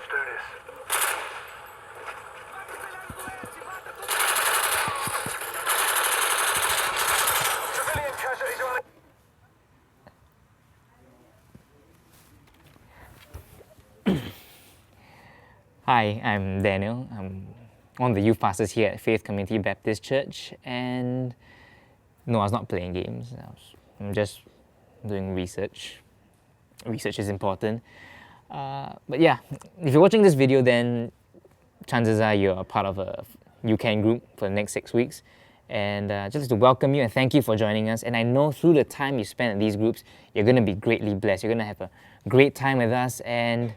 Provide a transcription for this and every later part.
do this. Civilian casualties on. Hi, I'm Daniel. I'm one of the youth pastors here at Faith Community Baptist Church, and no, I was not playing games. I'm just doing research. Research is important. But yeah, if you're watching this video, then chances are you're a part of a UCAN group for the next 6 weeks. And just to welcome you and thank you for joining us. And I know through the time you spend in these groups, you're going to be greatly blessed. You're going to have a great time with us. And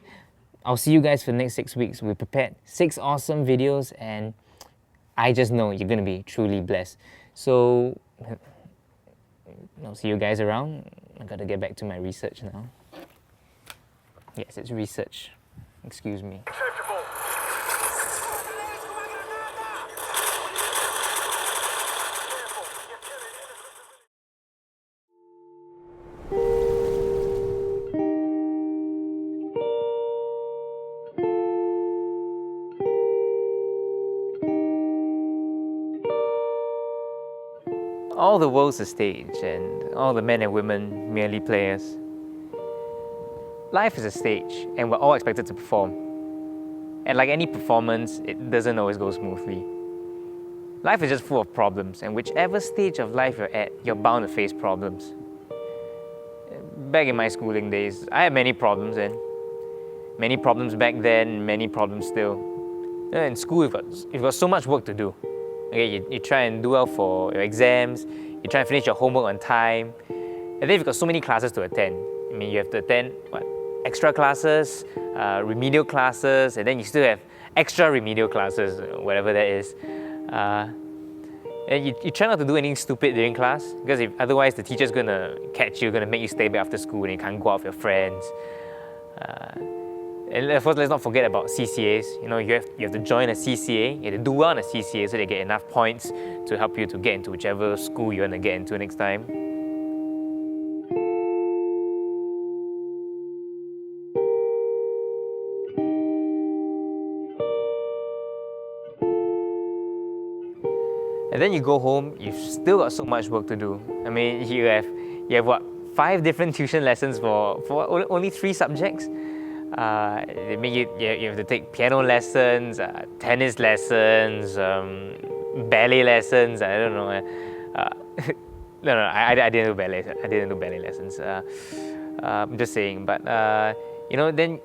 I'll see you guys for the next 6 weeks. We prepared 6 awesome videos, and I just know you're going to be truly blessed. So I'll see you guys around. I got to get back to my research now. Yes, it's research. Excuse me. Acceptable. All the world's a stage, and all the men and women merely players. Life is a stage, and we're all expected to perform. And like any performance, it doesn't always go smoothly. Life is just full of problems, and whichever stage of life you're at, you're bound to face problems. Back in my schooling days, I had many problems then. Many problems back then, many problems still. In school, you've got so much work to do. Okay, you try and do well for your exams, you try and finish your homework on time, and then you've got so many classes to attend. I mean, you have to attend, extra classes, remedial classes, and then you still have extra remedial classes, whatever that is. And you try not to do anything stupid during class, because otherwise the teacher's gonna catch you, gonna make you stay back after school, and you can't go out with your friends. And of course, let's not forget about CCAs. You know, you have to join a CCA, you have to do well in a CCA so they get enough points to help you to get into whichever school you want to get into next time. And then you go home, you've still got so much work to do. I mean, you have what, 5 different tuition lessons for only 3 subjects? They make you have to take piano lessons, tennis lessons, ballet lessons. I don't know. No, I didn't do ballet. I didn't do ballet lessons. I'm just saying. But you know, then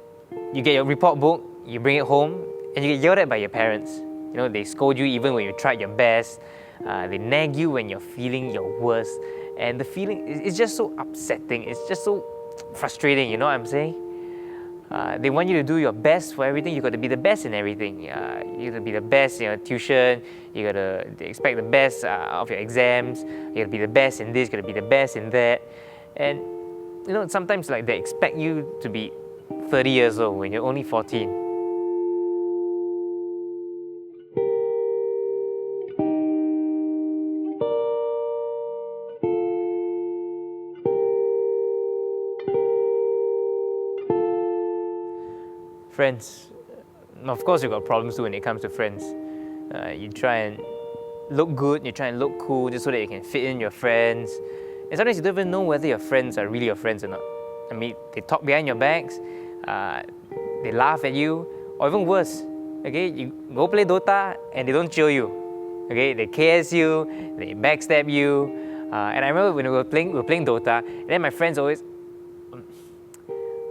you get your report book, you bring it home, and you get yelled at by your parents. You know, they scold you even when you tried your best. They nag you when you're feeling your worst, and the feeling is just so upsetting. It's just so frustrating. You know what I'm saying? They want you to do your best for everything. You got to be the best in everything. You got to be the best in your tuition. You got to expect the best of your exams. You got to be the best in this. You got to be the best in that. And you know, sometimes like they expect you to be 30 years old when you're only 14. Friends, of course you've got problems too when it comes to friends. You try and look good, you try and look cool just so that you can fit in your friends. And sometimes you don't even know whether your friends are really your friends or not. I mean, they talk behind your backs, they laugh at you, or even worse, okay, you go play Dota and they don't cheer you. Okay, they KS you, they backstab you. And I remember when we were playing Dota, and then my friends always,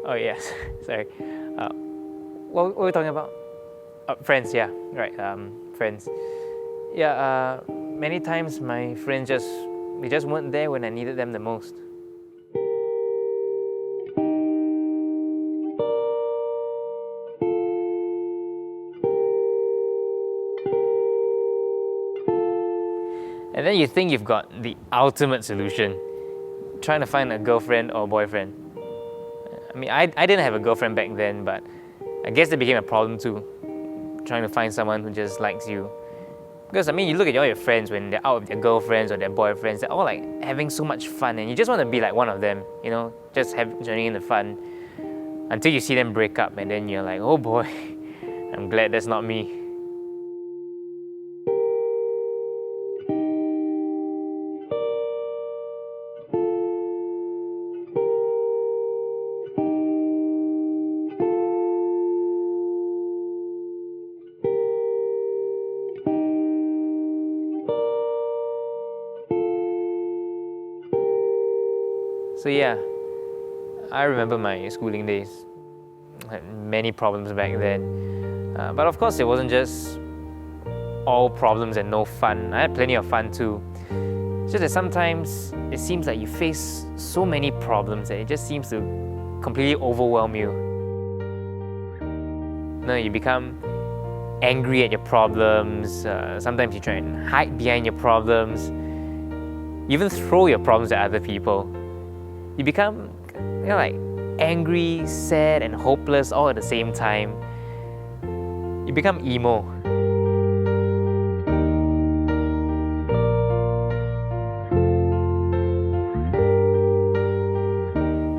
oh yes, sorry. What were we talking about? Friends, yeah, right, friends. Yeah, many times my friends just weren't there when I needed them the most. And then you think you've got the ultimate solution, trying to find a girlfriend or boyfriend. I mean, I didn't have a girlfriend back then, but I guess that became a problem too, trying to find someone who just likes you. Because I mean, you look at all your friends when they're out with their girlfriends or their boyfriends, they're all like having so much fun, and you just want to be like one of them, you know, just joining in the fun. until you see them break up, and then you're like, oh boy, I'm glad that's not me. So yeah, I remember my schooling days. I had many problems back then. But of course, it wasn't just all problems and no fun. I had plenty of fun too. It's just that sometimes it seems like you face so many problems that it just seems to completely overwhelm you. No, you become angry at your problems. Sometimes you try and hide behind your problems. You even throw your problems at other people. You become, like angry, sad, and hopeless all at the same time. You become emo.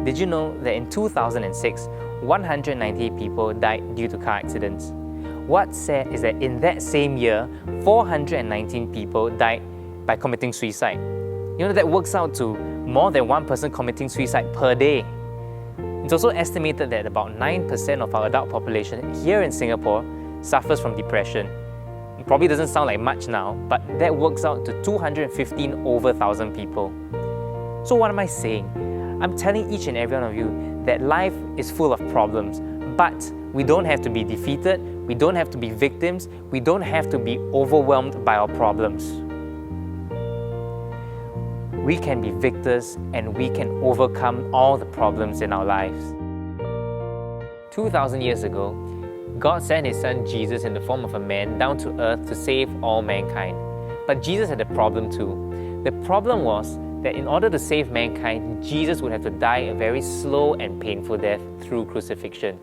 Did you know that in 2006, 190 people died due to car accidents? What's sad is that in that same year, 419 people died by committing suicide. You know, that works out to more than one person committing suicide per day. It's also estimated that about 9% of our adult population here in Singapore suffers from depression. It probably doesn't sound like much now, but that works out to 215 over 1,000 people. So what am I saying? I'm telling each and every one of you that life is full of problems, but we don't have to be defeated, we don't have to be victims, we don't have to be overwhelmed by our problems. We can be victors and we can overcome all the problems in our lives. 2,000 years ago, God sent His Son Jesus in the form of a man down to earth to save all mankind. But Jesus had a problem too. The problem was that in order to save mankind, Jesus would have to die a very slow and painful death through crucifixion.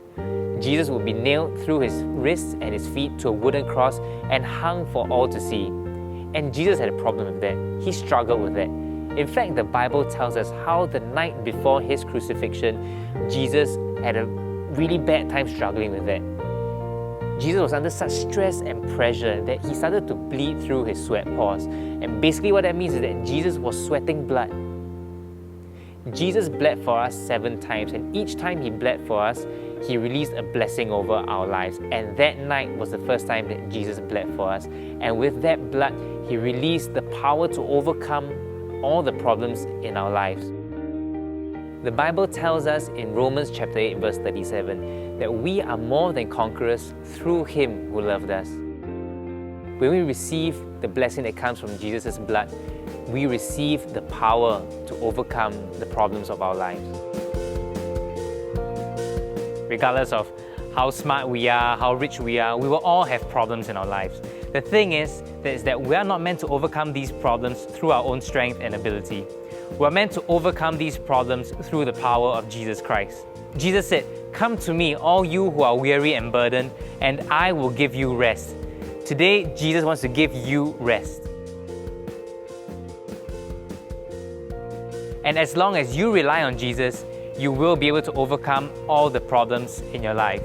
Jesus would be nailed through his wrists and his feet to a wooden cross and hung for all to see. And Jesus had a problem with that. He struggled with that. In fact, the Bible tells us how the night before his crucifixion, Jesus had a really bad time struggling with that. Jesus was under such stress and pressure that he started to bleed through his sweat pores. And basically what that means is that Jesus was sweating blood. Jesus bled for us 7 times, and each time he bled for us, he released a blessing over our lives. And that night was the first time that Jesus bled for us. And with that blood, he released the power to overcome all the problems in our lives. The Bible tells us in Romans chapter 8 verse 37 that we are more than conquerors through Him who loved us. When we receive the blessing that comes from Jesus' blood, we receive the power to overcome the problems of our lives. Regardless of how smart we are, how rich we are, we will all have problems in our lives. The thing is that we are not meant to overcome these problems through our own strength and ability. We are meant to overcome these problems through the power of Jesus Christ. Jesus said, "Come to me, all you who are weary and burdened, and I will give you rest." Today, Jesus wants to give you rest. And as long as you rely on Jesus, you will be able to overcome all the problems in your life.